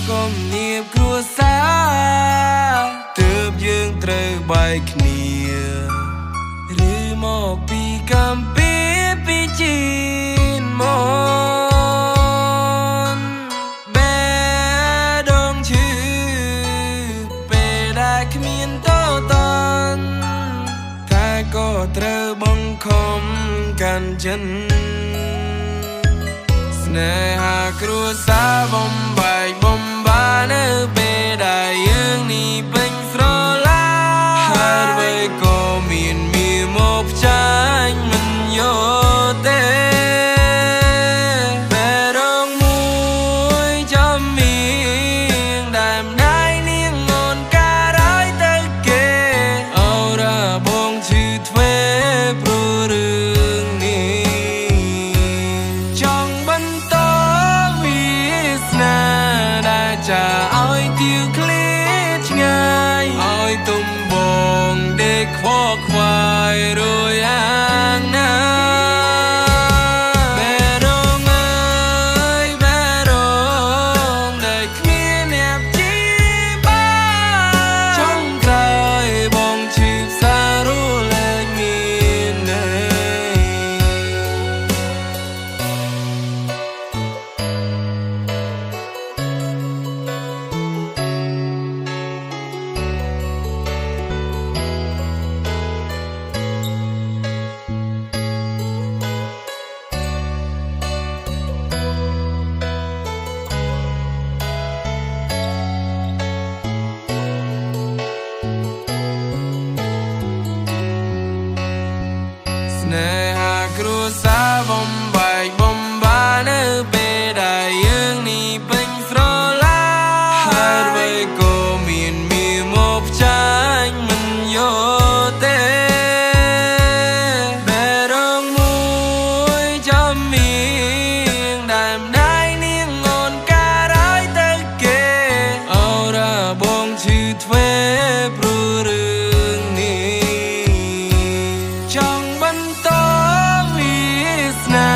ก็เนียบครัวซาเติบយើងត្រូវបែកគ្នាឬមកពីកម្ពីពីจีนមកបែដងឈឺពេលដែលគ្មានតតនតែក៏ត្រូវបង្ខំកាន់ចិនស្នេហាគ្រួសារបំបែកបំបានៅពេលដែលយើងនេះពេញស្រឡាហើយអ្វីក៏មានមកចាញ់មិនយកទេតែរងមួយចាំមានដែលម្ដាយនាងងន់ការឲ្យទៅគេអូរ៉ាបងឈឺទ្វេព្រោះរឿងនេះចង់បន្តវាសនាដែលចាឲ្យទៀវឃ្លាឆ្ងាយឲ្យទុំបងដេកខ្វល់ខ្វាយរួយយ៉ាងណាបែរងអើយបែរងដែលគ្មានអ្នកជីបានចង់ក្រោយបងឈឺផ្សារੂលែងមានទេស្នេហាគ្រួសារបំបែកបំបានៅពេលដែលយើងនេះពេញស្រឡាហើយអ្វីក៏មានមកចាញ់មិនយកទេបែរងមួយចាំមានដែលម្ដាយនាងងន់ការឲ្យទៅគេអូរ៉ាបងឈឺទ្វេព្រោះរឿងនេះចង់បន្តវាសនា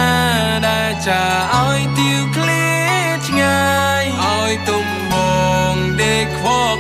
ដែលចាឲ្យទៀវឃ្លាឆ្ងាយឲ្យទុំបងដេកខ្វល់